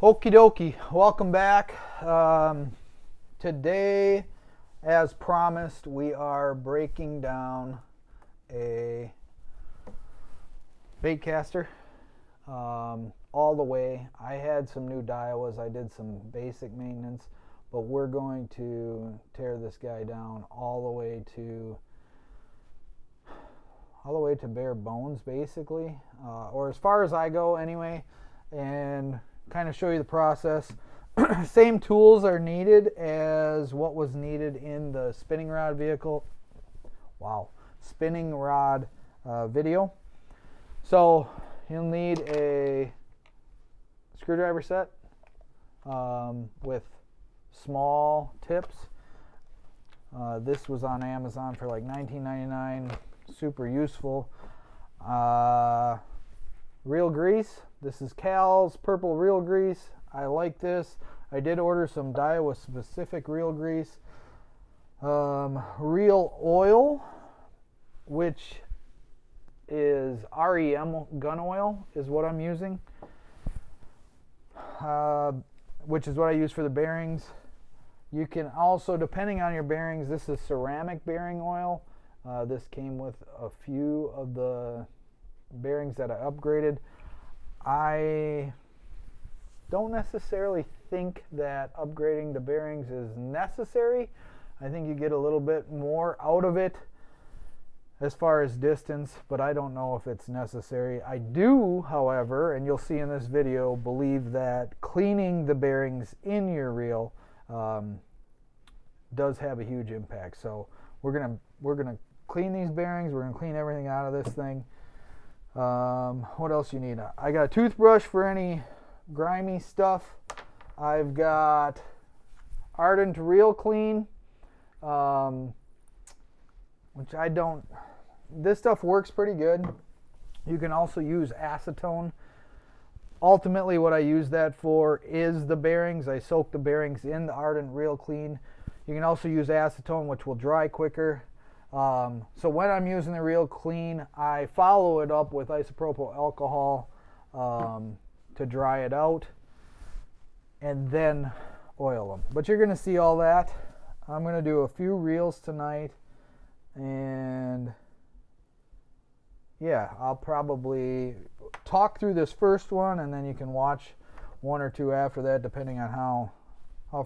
Okie dokie, welcome back. Today, as promised, we are breaking down a Baitcaster all the way. I had some new Daiwas, I did some basic maintenance, but we're going to tear this guy down all the way to bare bones, basically, or as far as I go anyway, and kind of show you the process. Same tools are needed as what was needed in the spinning rod vehicle. Wow, spinning rod video. So you'll need a screwdriver set with small tips. This was on Amazon for like $19.99. Super useful. Real grease. This is Cal's purple real grease. I like this. I did order some Daiwa specific real grease. Real oil, which is REM gun oil, is what I'm using. Which is what I use for the bearings. You can also, depending on your bearings, this is ceramic bearing oil. This came with a few of the bearings that I upgraded. I don't necessarily think that upgrading the bearings is necessary. I think you get a little bit more out of it as far as distance, but I don't know if it's necessary. I do, however, and you'll see in this video, believe that cleaning the bearings in your reel does have a huge impact. So we're gonna clean these bearings. We're gonna clean everything out of this thing. What else you need? I got a toothbrush for any grimy stuff. I've got Ardent Real Clean, which I don't. This stuff works pretty good. You can also use acetone. Ultimately, what I use that for is the bearings. I soak the bearings in the Ardent Real Clean. You can also use acetone, which will dry quicker. So when I'm using the Real Clean, I follow it up with isopropyl alcohol to dry it out, and then oil them. But you're going to see all that. I'm going to do a few reels tonight, and yeah, I'll probably talk through this first one, and then you can watch one or two after that, depending on how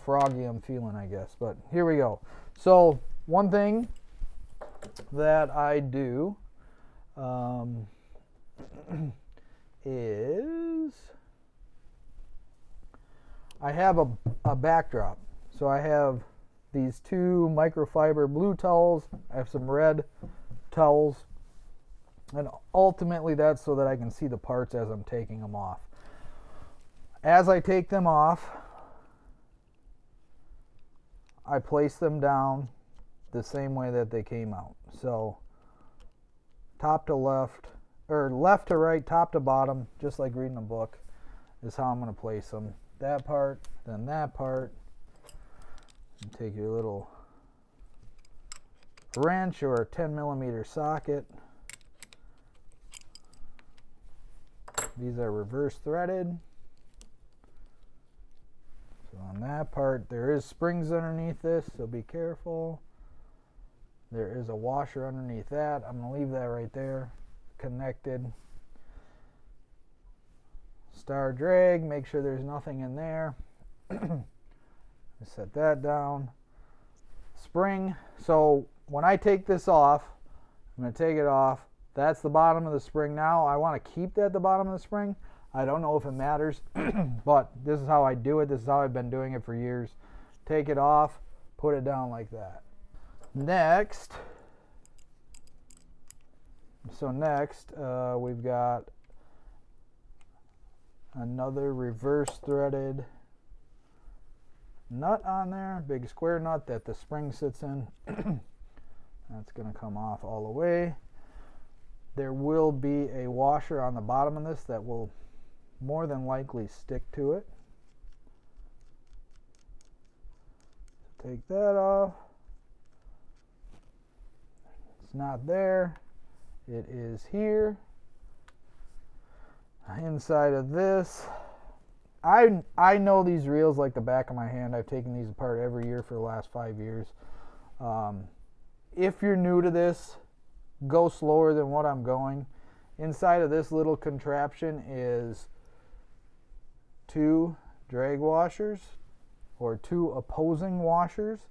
froggy I'm feeling, I guess. But here we go. So one thing that I do is I have a backdrop. So I have these two microfiber blue towels. I have some red towels. And ultimately that's so that I can see the parts as I'm taking them off. As I take them off, I place them down the same way that they came out. So top to left, or left to right, top to bottom, just like reading a book, is how I'm going to place them. That part, then that part. And take your little wrench or a 10mm socket. These are reverse threaded. So on that part, there is springs underneath this, so be careful. There is a washer underneath that. I'm going to leave that right there, connected. Star drag, make sure there's nothing in there. Set that down. Spring. So when I take this off, I'm going to take it off. That's the bottom of the spring now. I want to keep that at the bottom of the spring. I don't know if it matters, but this is how I do it. This is how I've been doing it for years. Take it off, put it down like that. Next, we've got another reverse threaded nut on there, big square nut that the spring sits in. That's going to come off all the way. There will be a washer on the bottom of this that will more than likely stick to it. So take that off. It's not there. It is here. Inside of this I know these reels like the back of my hand. I've taken these apart every year for the last 5 years. If you're new to this, go slower than what I'm going. Inside of this little contraption is 2 drag washers or 2 opposing washers,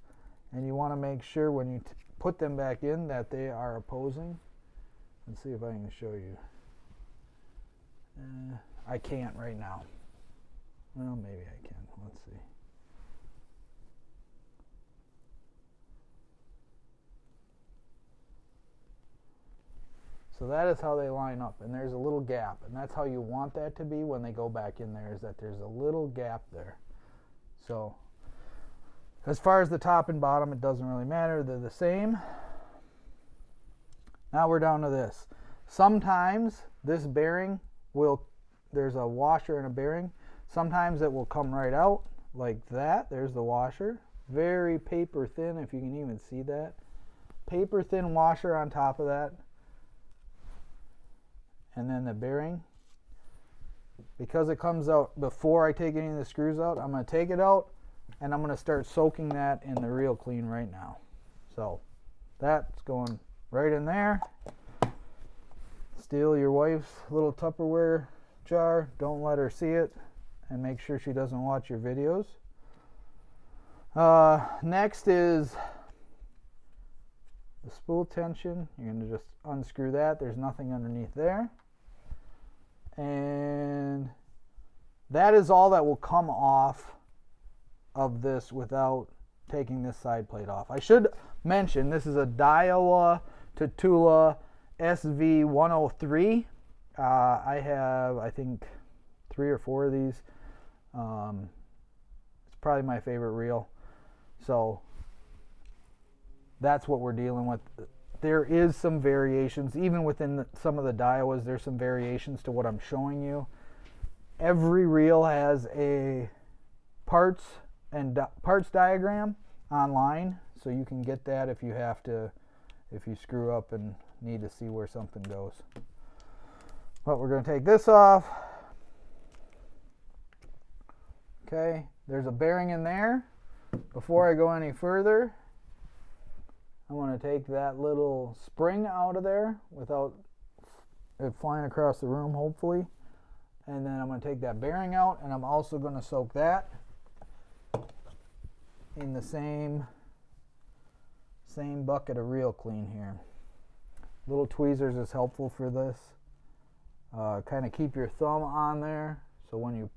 and you want to make sure when you put them back in that they are opposing. Let's see if I can show you. I can't right now. Well, maybe I can. Let's see. So that is how they line up, and there's a little gap, and that's how you want that to be when they go back in there, is that there's a little gap there. So as far as the top and bottom, it doesn't really matter. They're the same. Now we're down to this. Sometimes this bearing there's a washer and a bearing. Sometimes it will come right out like that. There's the washer. Very paper thin, if you can even see that. Paper thin washer on top of that. And then the bearing. Because it comes out before I take any of the screws out, I'm going to take it out and I'm going to start soaking that in the Real Clean right now. So that's going right in there. Steal your wife's little Tupperware jar. Don't let her see it, and make sure she doesn't watch your videos. Next is the spool tension. You're going to just unscrew that. There's nothing underneath there. And that is all that will come off of this without taking this side plate off. I should mention this is a Daiwa Tatula SV103. I have, I think, 3 or 4 of these. It's probably my favorite reel. So that's what we're dealing with. There is some variations, even within some of the Daiwas, there's some variations to what I'm showing you. Every reel has a parts diagram online, so you can get that if you screw up and need to see where something goes. But we're going to take this off. Okay, there's a bearing in there. Before I go any further, I want to take that little spring out of there without it flying across the room, hopefully. And then I'm going to take that bearing out, and I'm also going to soak that in the same bucket of Real Clean here. Little tweezers is helpful for this. Kind of keep your thumb on there, so when you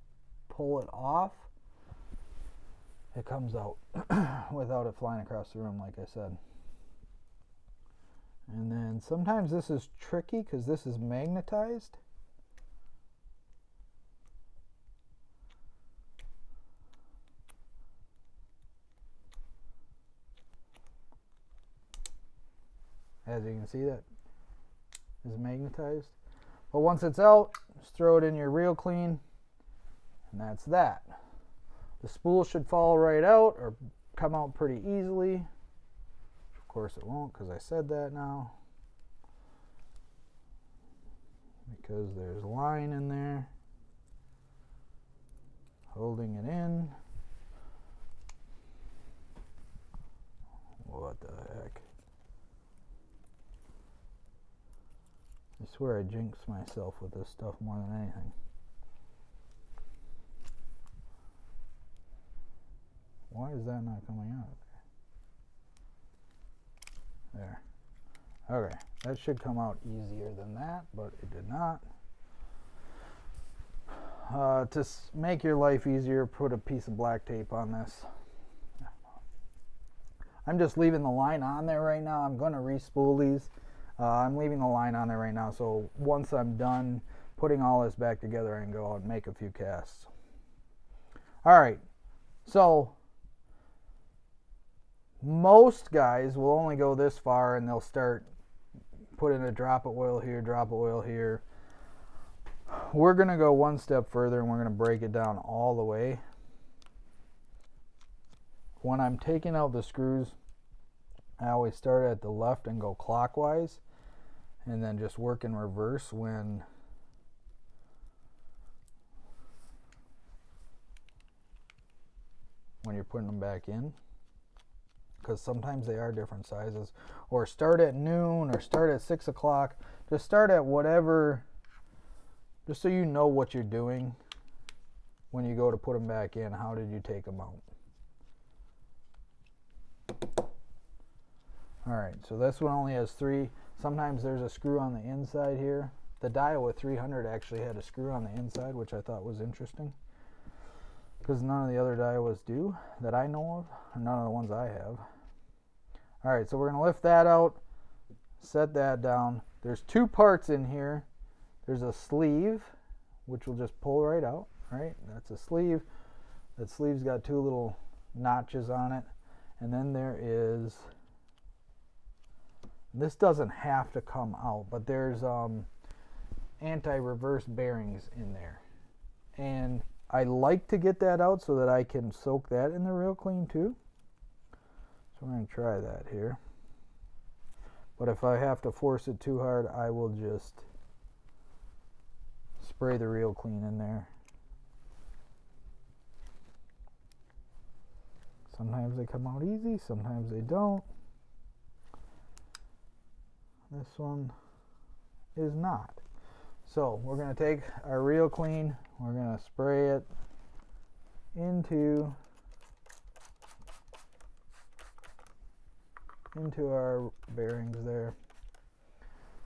pull it off, it comes out without it flying across the room, like I said. And then sometimes this is tricky because this is magnetized. As you can see, that is magnetized. But once it's out, just throw it in your Real Clean, and that's that. The spool should fall right out or come out pretty easily. Of course it won't, because I said that now. Because there's line in there holding it in. What the heck? I swear I jinx myself with this stuff more than anything. Why is that not coming out? There. Okay, that should come out easier than that, but it did not. To make your life easier, put a piece of black tape on this. I'm just leaving the line on there right now. I'm going to re-spool these. I'm leaving the line on there right now, so once I'm done putting all this back together, I can go out and make a few casts. All right, so most guys will only go this far, and they'll start putting a drop of oil here, drop of oil here. We're going to go one step further, and we're going to break it down all the way. When I'm taking out the screws, I always start at the left and go clockwise, and then just work in reverse when when you're putting them back in, because sometimes they are different sizes. Or start at noon or start at 6 o'clock. Just start at whatever, just so you know what you're doing when you go to put them back in. How did you take them out? Alright, so this one only has 3. Sometimes there's a screw on the inside here. The Daiwa 300 actually had a screw on the inside, which I thought was interesting, because none of the other Daiwas do that I know of, or none of the ones I have. Alright, so we're going to lift that out, set that down. There's 2 parts in here. There's a sleeve, which will just pull right out. Right, that's a sleeve. That sleeve's got 2 little notches on it. And then there is, this doesn't have to come out, but there's anti-reverse bearings in there. And I like to get that out so that I can soak that in the Real Clean too. So I'm going to try that here. But if I have to force it too hard, I will just spray the Real Clean in there. Sometimes they come out easy, sometimes they don't. This one is not. So we're going to take our Real Clean, we're going to spray it into our bearings there.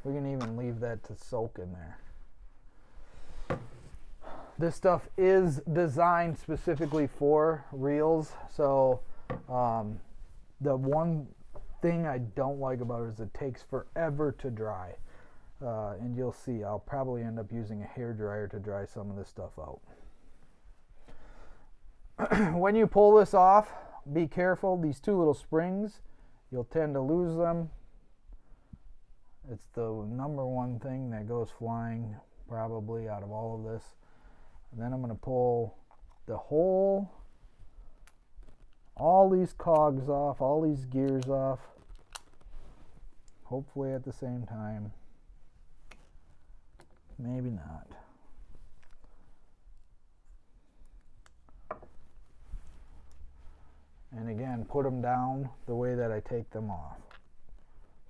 We can even leave that to soak in there. This stuff is designed specifically for reels, so the one thing I don't like about it is it takes forever to dry. And you'll see, I'll probably end up using a hair dryer to dry some of this stuff out. When you pull this off, be careful. These 2 little springs, you'll tend to lose them. It's the number one thing that goes flying probably out of all of this. And then I'm going to pull the whole, all these cogs off, all these gears off, hopefully at the same time. Maybe not. And again, put them down the way that I take them off.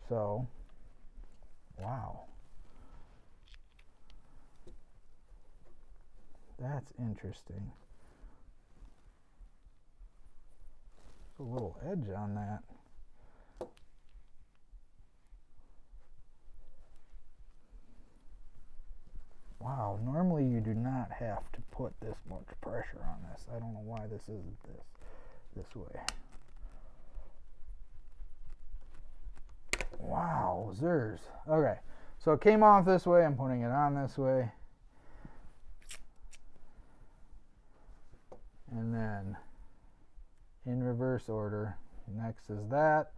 So, wow. That's interesting. There's a little edge on that. Wow, normally you do not have to put this much pressure on this. I don't know why this isn't this way. Wow, zers. Okay, so it came off this way. I'm putting it on this way. And then in reverse order, next is that,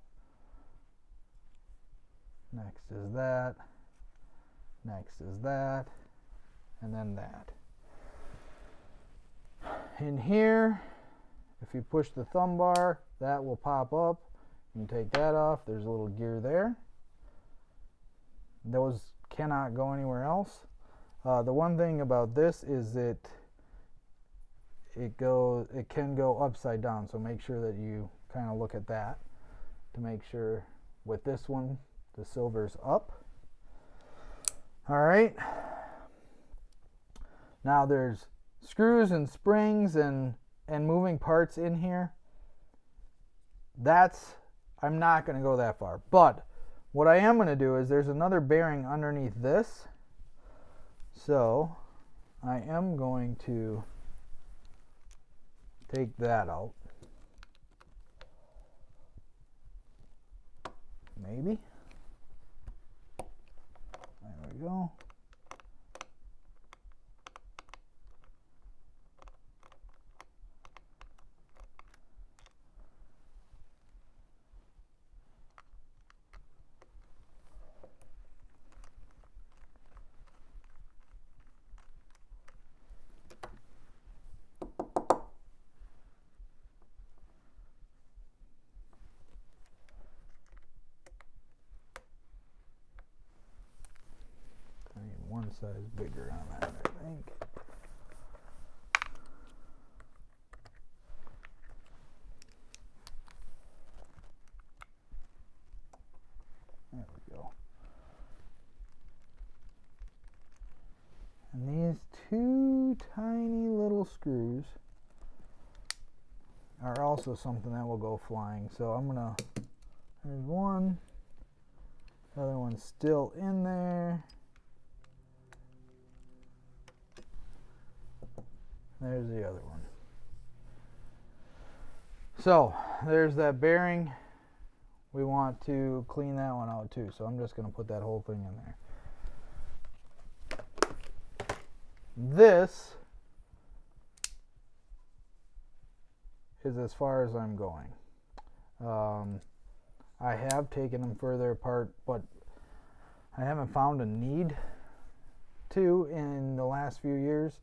next is that, next is that, and then that. In here, if you push the thumb bar, that will pop up. You can take that off. There's a little gear there. Those cannot go anywhere else. The one thing about this is it can go upside down, so make sure that you kind of look at that to make sure. With this one, the silver's up. All right, now there's screws and springs and moving parts in here. I'm not going to go that far, but what I am going to do is there's another bearing underneath this, so I am going to take that out. Maybe. There we go. One size bigger on that, I think. go. And these two tiny little screws are also something that will go flying. So I'm gonna, there's one, the other one's still in there. There's the other one. So there's that bearing. We want to clean that one out too. So I'm just gonna put that whole thing in there. This is as far as I'm going. I have taken them further apart, but I haven't found a need to in the last few years.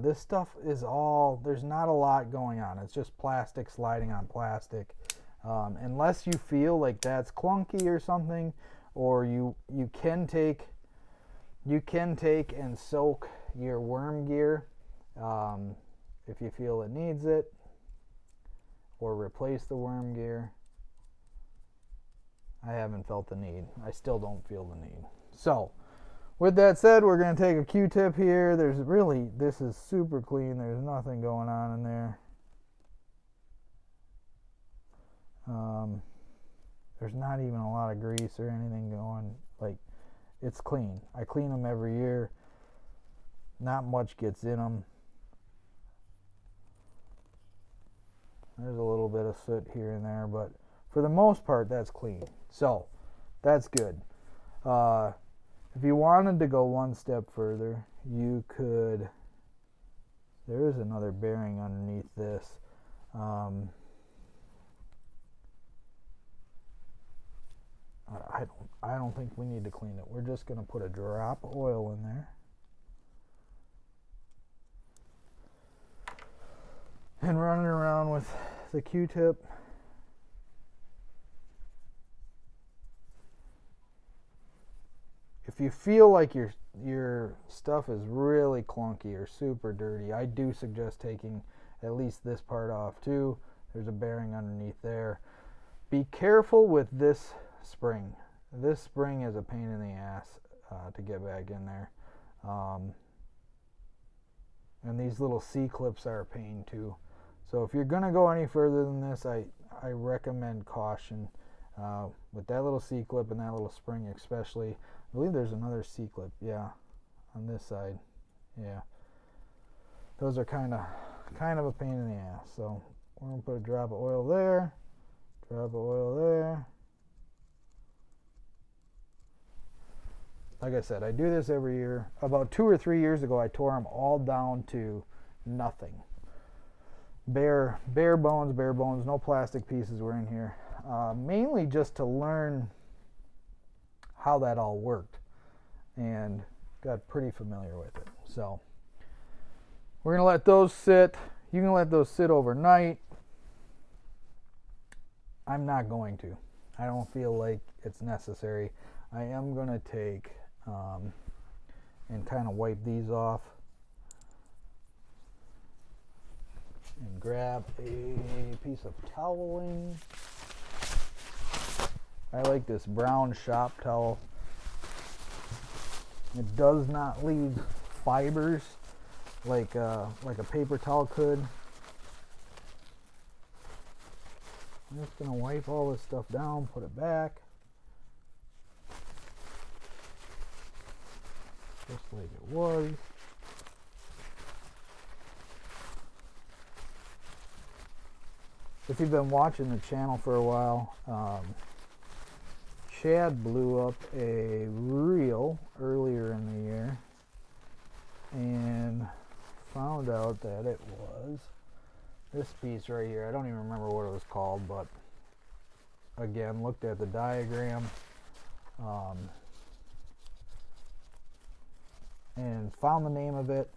This stuff is all, there's not a lot going on. It's just plastic sliding on plastic. Unless you feel like that's clunky or something, or you can take and soak your worm gear if you feel it needs it, or replace the worm gear. I haven't felt the need. I still don't feel the need. So with that said, we're going to take a Q-tip here. There's really, this is super clean. There's nothing going on in there. There's not even a lot of grease or anything going. Like, it's clean. I clean them every year. Not much gets in them. There's a little bit of soot here and there, but for the most part, that's clean. So that's good. If you wanted to go one step further, you could, there is another bearing underneath this. I don't think we need to clean it. We're just going to put a drop of oil in there. And run it around with the Q-tip. If you feel like your stuff is really clunky or super dirty, I do suggest taking at least this part off too. There's a bearing underneath there. Be careful with this spring. This spring is a pain in the ass to get back in there. And these little C-clips are a pain too. So if you're going to go any further than this, I recommend caution with that little C-clip and that little spring especially. I believe there's another C-clip, yeah, on this side. Yeah, those are kind of a pain in the ass. So we're going to put a drop of oil there, drop of oil there. Like I said, I do this every year. About 2 or 3 years ago, I tore them all down to nothing. Bare bones, no plastic pieces were in here. Mainly just to learn how that all worked, and got pretty familiar with it. So we're going to let those sit. You can let those sit overnight. I'm not going to. I don't feel like it's necessary. I am going to take and kind of wipe these off and grab a piece of toweling. I like this brown shop towel. It does not leave fibers like a paper towel could. I'm just going to wipe all this stuff down, put it back. Just like it was. If you've been watching the channel for a while, Chad blew up a reel earlier in the year and found out that it was this piece right here. I don't even remember what it was called, but again, looked at the diagram and found the name of it,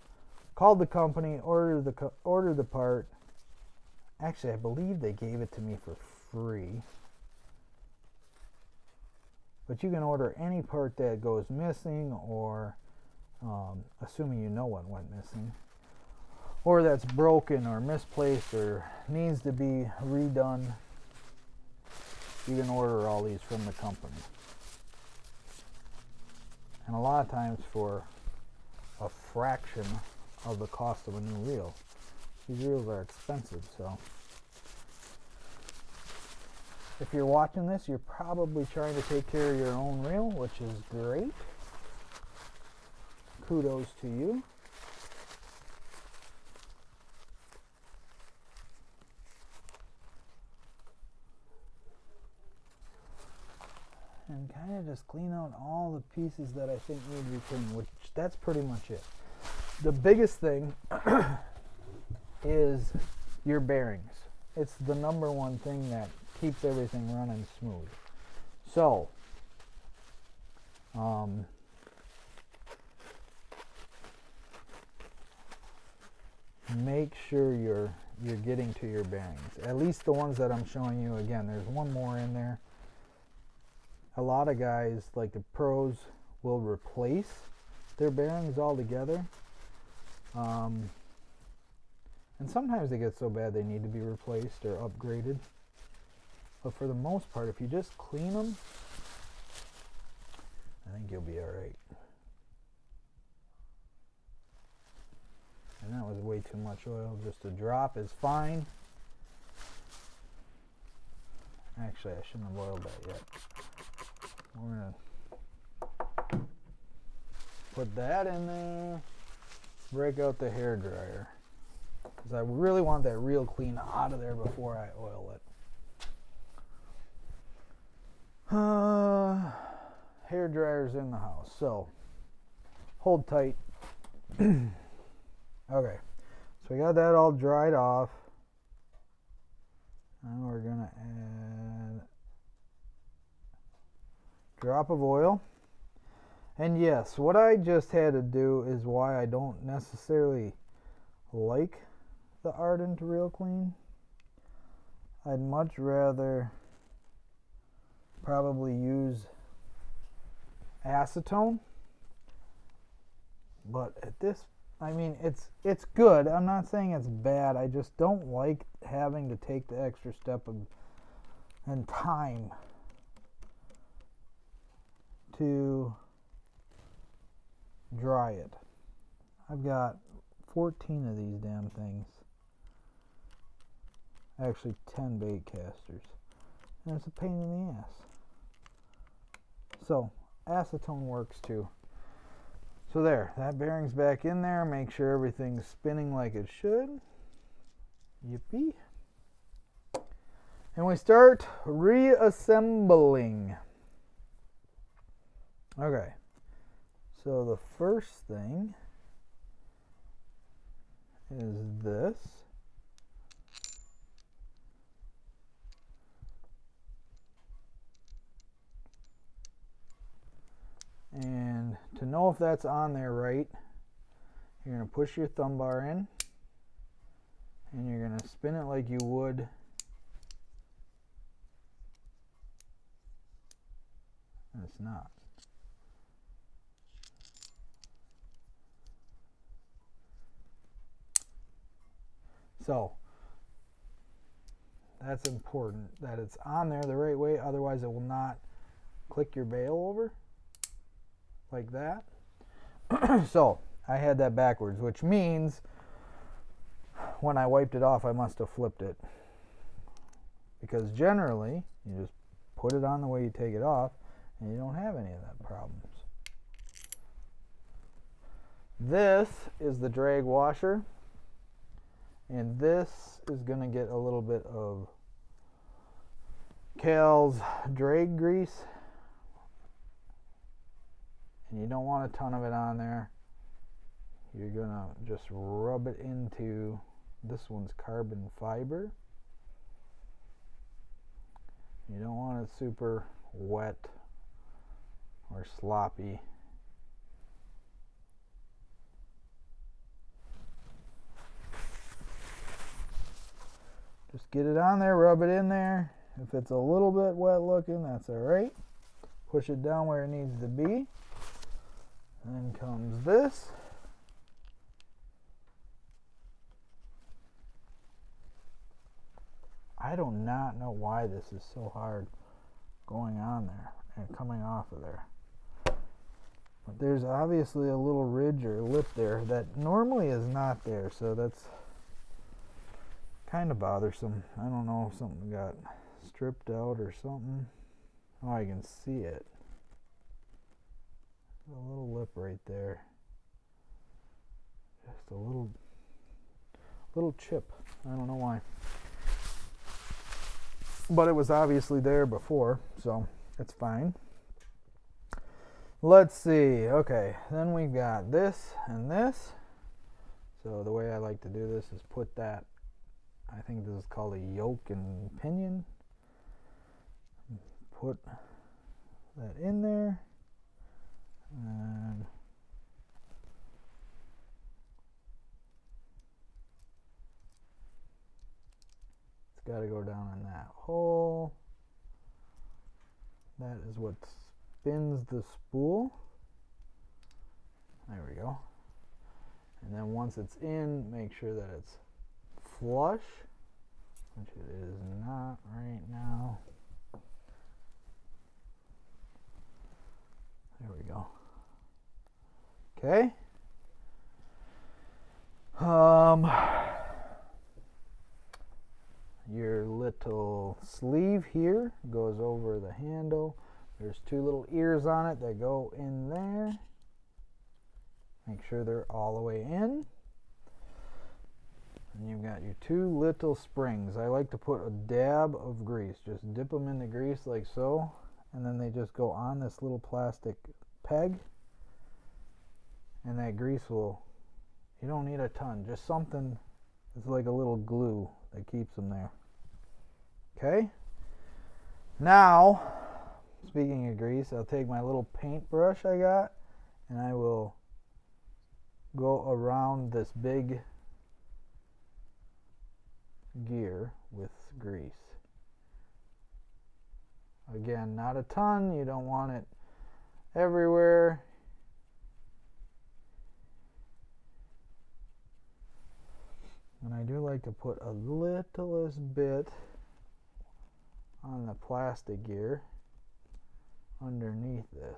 called the company, ordered the part. Actually, I believe they gave it to me for free. But you can order any part that goes missing, or assuming you know what went missing, or that's broken or misplaced or needs to be redone. You can order all these from the company. And a lot of times for a fraction of the cost of a new reel. These reels are expensive, so if you're watching this, you're probably trying to take care of your own reel, which is great. Kudos to you. And kind of just clean out all the pieces that I think need to be cleaned, which that's pretty much it. The biggest thing is your bearings. It's the number one thing that keeps everything running smooth. So, make sure you're getting to your bearings. At least the ones that I'm showing you. Again, there's one more in there. A lot of guys, like the pros, will replace their bearings altogether. And sometimes they get so bad they need to be replaced or upgraded. But for the most part, if you just clean them, I think you'll be alright. And that was way too much oil. Just a drop is fine. Actually, I shouldn't have oiled that yet. We're going to put that in there. Break out the hair dryer. Because I really want that real clean out of there before I oil it. Hair dryer's in the house, so hold tight. Okay, so we got that all dried off. Now we're gonna add a drop of oil. And yes, what I just had to do is why I don't necessarily like the Ardent Real Clean. I'd much rather probably use acetone, but at this, I mean, it's good. I'm not saying it's bad. I just don't like having to take the extra step and time to dry it. I've got 14 of these damn things. Actually 10 Baitcasters. And it's a pain in the ass. So acetone works too. So there, that bearing's back in there. Make sure everything's spinning like it should. Yippee. And we start reassembling. Okay. So the first thing is this. And to know if that's on there right, you're going to push your thumb bar in and you're going to spin it like you would and it's not. So that's important that it's on there the right way, otherwise it will not click your bail over like that. So I had that backwards, which means when I wiped it off I must have flipped it, because generally you just put it on the way you take it off and you don't have any of that problems. This is the drag washer, and this is going to get a little bit of Cal's drag grease, and you don't want a ton of it on there. You're going to just rub it into, this one's carbon fiber. You don't want it super wet or sloppy. Just get it on there, rub it in there. If it's a little bit wet looking, that's alright. Push it down where it needs to be. Then comes this. I do not know why this is so hard going on there and coming off of there. But there's obviously a little ridge or lip there that normally is not there, so that's kind of bothersome. I don't know if something got stripped out or something. Oh, I can see it. A little lip right there. Just a little chip. I don't know why. But it was obviously there before, so it's fine. Let's see. Okay, then we've got this and this. So the way I like to do this is put that, I think this is called a yoke and pinion. Put that in there. And it's got to go down in that hole. That is what spins the spool. There we go. And then once it's in, make sure that it's flush, which it is not right now. There we go. Okay. Your little sleeve here goes over the handle. There's two little ears on it that go in there. Make sure they're all the way in. And you've got your two little springs. I like to put a dab of grease. Just dip them in the grease like so. And then they just go on this little plastic peg. And that grease will, you don't need a ton. Just something that's like a little glue that keeps them there. Okay. Now, speaking of grease, I'll take my little paintbrush I got. And I will go around this big gear with grease. Again, not a ton. You don't want it everywhere. And I do like to put a littlest bit on the plastic gear underneath this.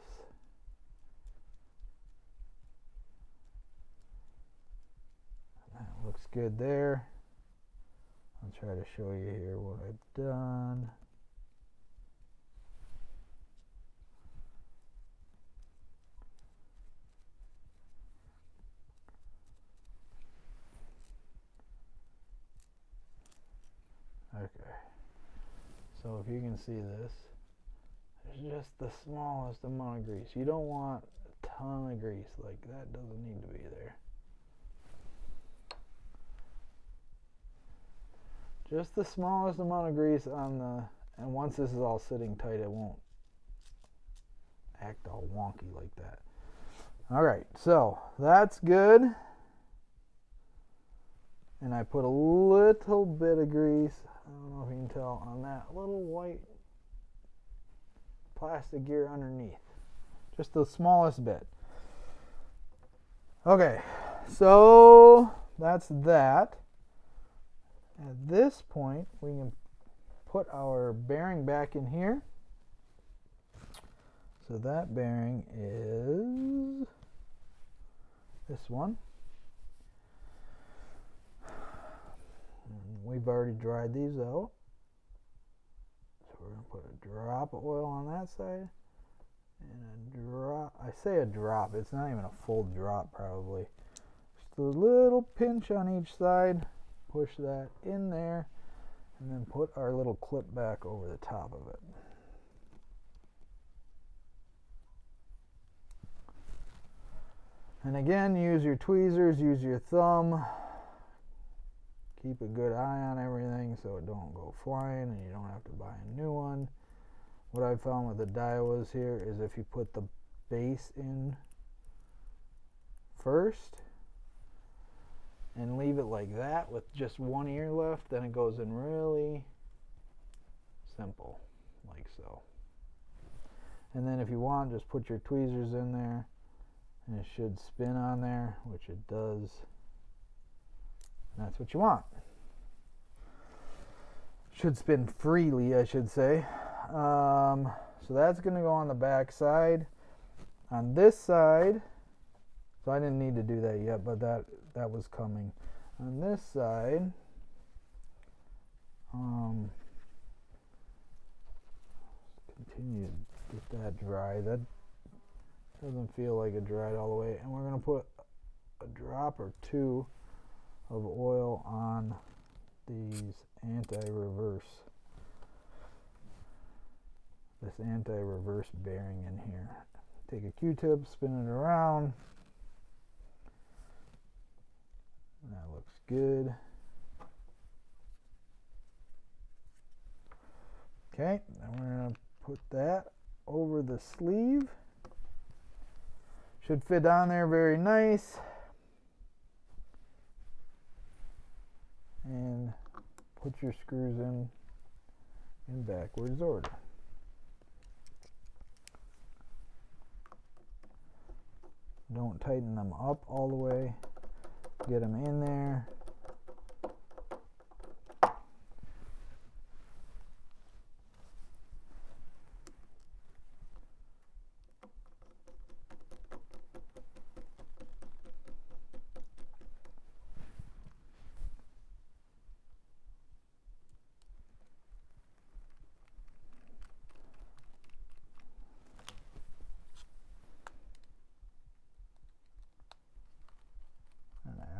That looks good there. I'll try to show you here what I've done. Okay, so if you can see this, there's just the smallest amount of grease. You don't want a ton of grease, like that doesn't need to be there. Just the smallest amount of grease on the, and once this is all sitting tight, it won't act all wonky like that. All right, so that's good. And I put a little bit of grease, I don't know if you can tell, on that little white plastic gear underneath. Just the smallest bit. Okay, so that's that. At this point, we can put our bearing back in here. So that bearing is this one. We've already dried these out. So we're going to put a drop of oil on that side. And a drop, I say a drop, it's not even a full drop probably. Just a little pinch on each side. Push that in there. And then put our little clip back over the top of it. And again, use your tweezers, use your thumb. Keep a good eye on everything so it don't go flying and you don't have to buy a new one. What I found with the Daiwas here is if you put the base in first and leave it like that with just one ear left, then it goes in really simple, like so. And then if you want, just put your tweezers in there and it should spin on there, which it does. That's what you want. Should spin freely, I should say. So that's going to go on the back side. on this side, so I didn't need to do that yet, but that was coming. On this side, continue to get that dry. That doesn't feel like it dried all the way. And we're going to put a drop or two of oil on these anti-reverse. This anti-reverse bearing in here. Take a Q-tip, spin it around. That looks good. Okay, then we're going to put that over the sleeve. Should fit on there very nice. And put your screws in backwards order. Don't tighten them up all the way. Get them in there.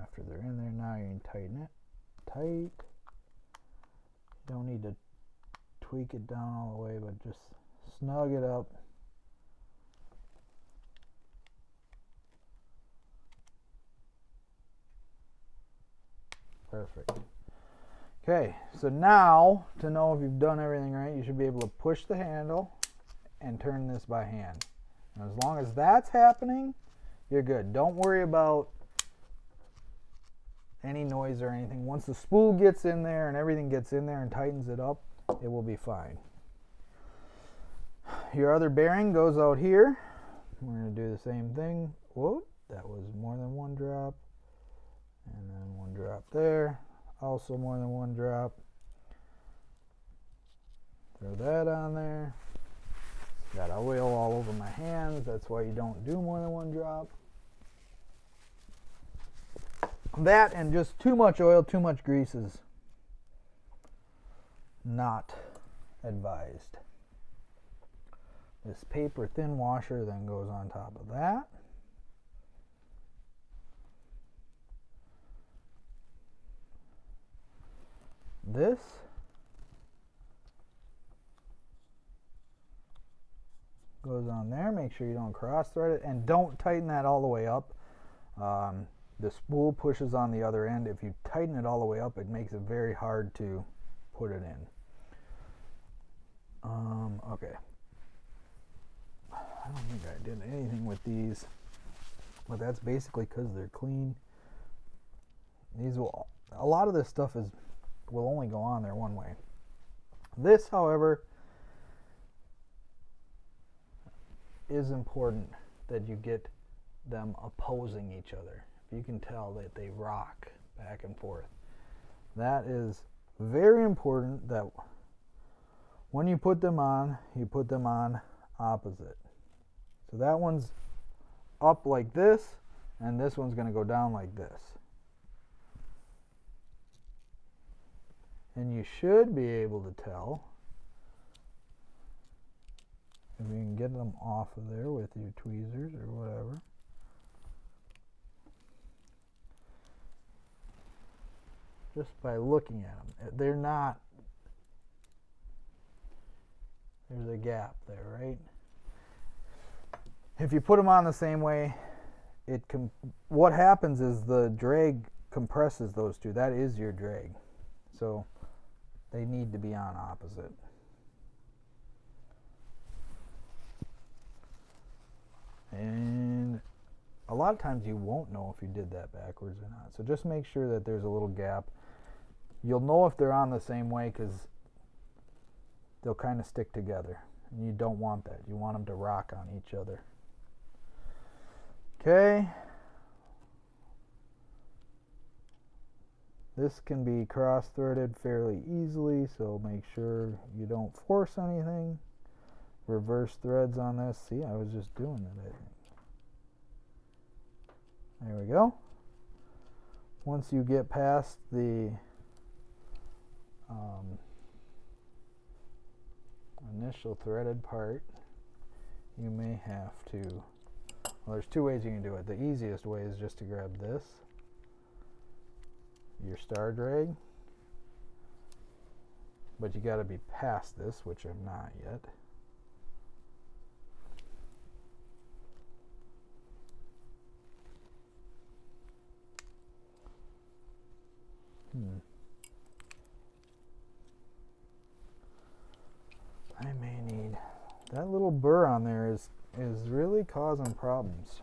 After they're in there, now you can tighten it tight. You don't need to tweak it down all the way, but just snug it up. Perfect. Okay, so now to know if you've done everything right, you should be able to push the handle and turn this by hand. And as long as that's happening, you're good. Don't worry about any noise or anything. Once the spool gets in there and everything gets in there and tightens it up, it will be fine. Your other bearing goes out here. We're going to do the same thing. Whoa, that was more than one drop. And then one drop there. Also more than one drop. Throw that on there. Got oil all over my hands. That's why you don't do more than one drop. That and just too much oil, too much grease is not advised. This paper thin washer then goes on top of that. This goes on there. Make sure you don't cross thread it and don't tighten that all the way up. The spool pushes on the other end. If you tighten it all the way up, it makes it very hard to put it in. Okay. I don't think I did anything with these, but that's basically because they're clean. These will, a lot of this stuff will only go on there one way. This, however, is important that you get them opposing each other. You can tell that they rock back and forth. That is very important, that when you put them on opposite. So that one's up like this, and this one's going to go down like this. And you should be able to tell if you can get them off of there with your tweezers or whatever. Just by looking at them. They're not, there's a gap there, right? If you put them on the same way, what happens is the drag compresses those two. That is your drag. So they need to be on opposite. And a lot of times you won't know if you did that backwards or not. So just make sure that there's a little gap. You'll know if they're on the same way because they'll kind of stick together. And you don't want that. You want them to rock on each other. Okay. This can be cross-threaded fairly easily, so make sure you don't force anything. Reverse threads on this. See, I was just doing it, I think. There we go. Once you get past the initial threaded part, you may have to, well, there's two ways you can do it. The easiest way is just to grab this, your star drag, but you got to be past this, which I'm not yet. I may need, that little burr on there is really causing problems.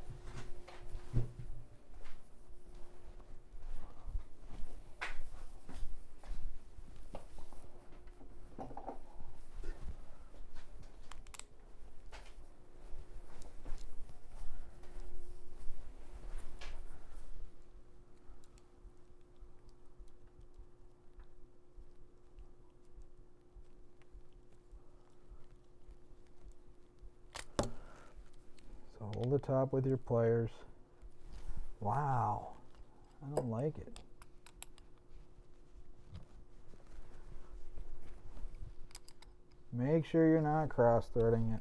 Hold the top with your pliers. Wow, I don't like it. Make sure you're not cross-threading it.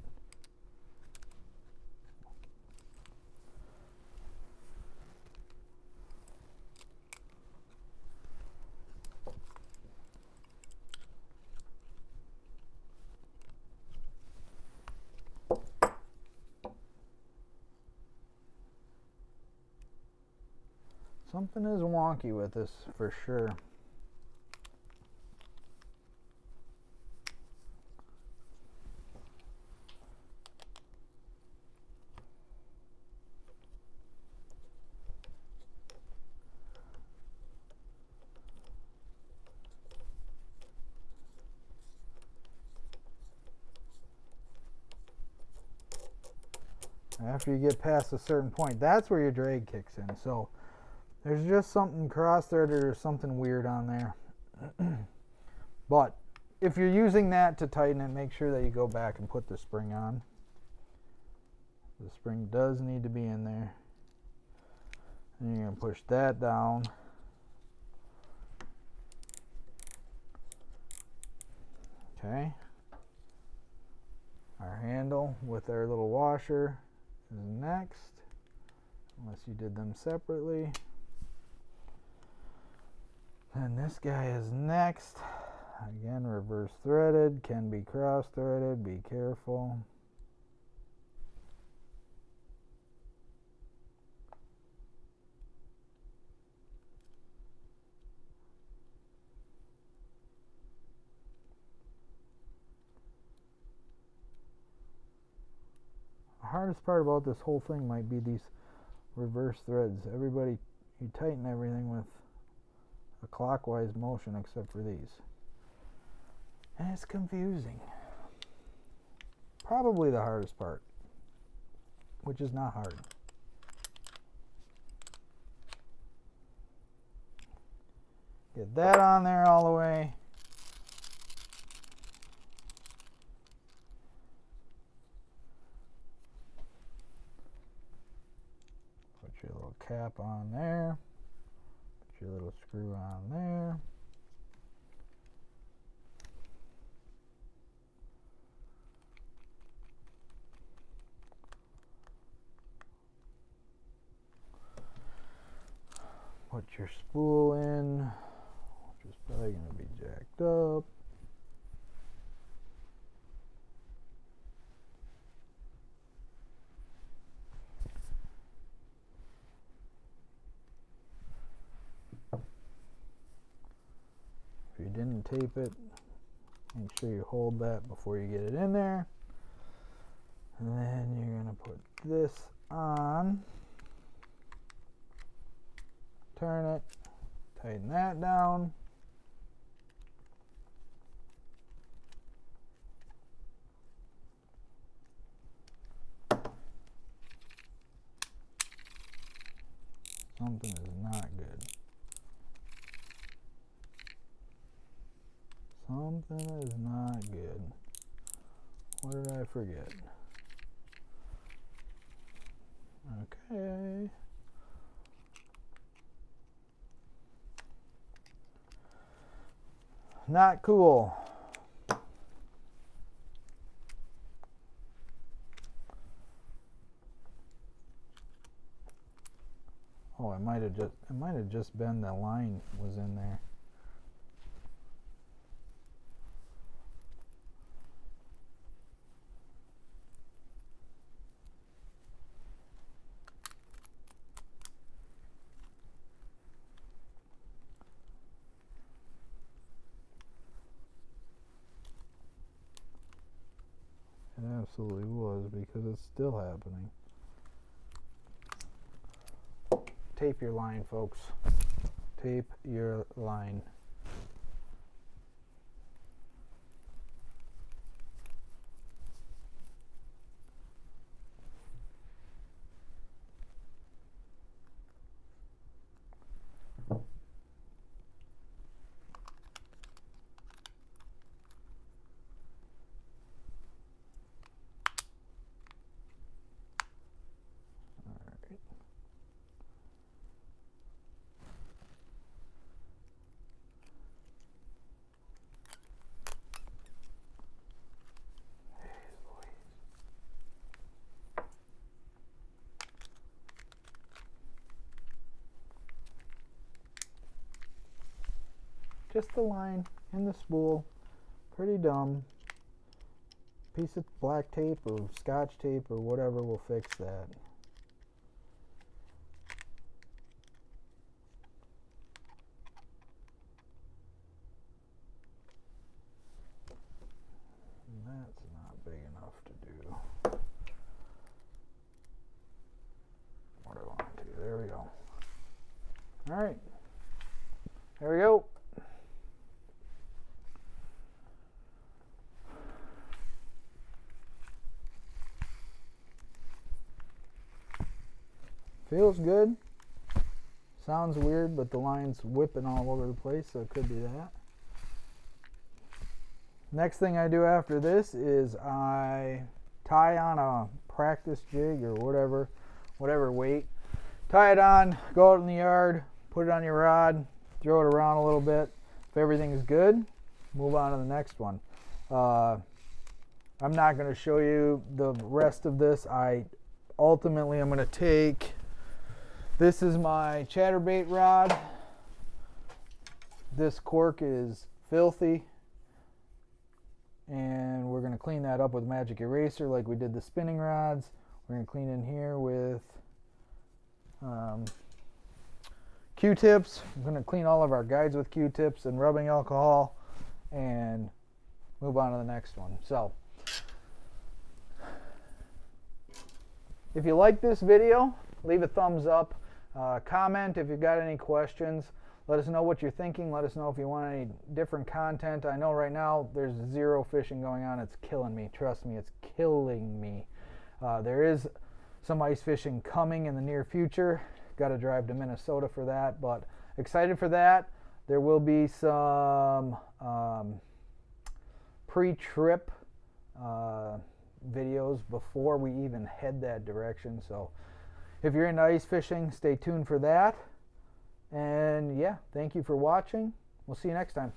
Something is wonky with this for sure. After you get past a certain point, that's where your drag kicks in. So there's just something cross-threaded or something weird on there. But if you're using that to tighten it, make sure that you go back and put the spring on. The spring does need to be in there. And you're going to push that down. Okay. Our handle with our little washer is next, unless you did them separately. And this guy is next. Again, reverse threaded, can be cross threaded, be careful. The hardest part about this whole thing might be these reverse threads. Everybody, you tighten everything with a clockwise motion except for these. And it's confusing. Probably the hardest part, which is not hard. Get that on there all the way. Put your little cap on there. Put your little screw on there. Put your spool in, which is probably going to be jacked up. If you didn't tape it, make sure you hold that before you get it in there. And then you're going to put this on. Turn it, tighten that down. Something is not good. Something is not good. What did I forget? Okay. Not cool. Oh, it might have just been the line was in there. It absolutely was, because it's still happening. Tape your line, folks. Tape your line. Just the line and the spool. Pretty dumb. Piece of black tape or scotch tape or whatever will fix that. That's not big enough to do what I want to. There we go. All right. There we go. Feels good. Sounds weird, but the line's whipping all over the place, so it could be that. Next thing I do after this is I tie on a practice jig or whatever weight. Tie it on, go out in the yard, put it on your rod, throw it around a little bit. If everything is good, move on to the next one. I'm not going to show you the rest of this. Ultimately, I'm going to take... This is my chatterbait rod. This cork is filthy, and we're going to clean that up with magic eraser like we did the spinning rods. We're going to clean in here with Q-tips. I'm going to clean all of our guides with Q-tips and rubbing alcohol and move on to the next one. So if you like this video, leave a thumbs up. Comment if you've got any questions. Let us know what you're thinking. Let us know if you want any different content. I know right now there's zero fishing going on. It's killing me. Trust me, it's killing me. There is some ice fishing coming in the near future. Got to drive to Minnesota for that, but excited for that. There will be some pre-trip videos before we even head that direction. So if you're into ice fishing, stay tuned for that. And yeah, thank you for watching. We'll see you next time.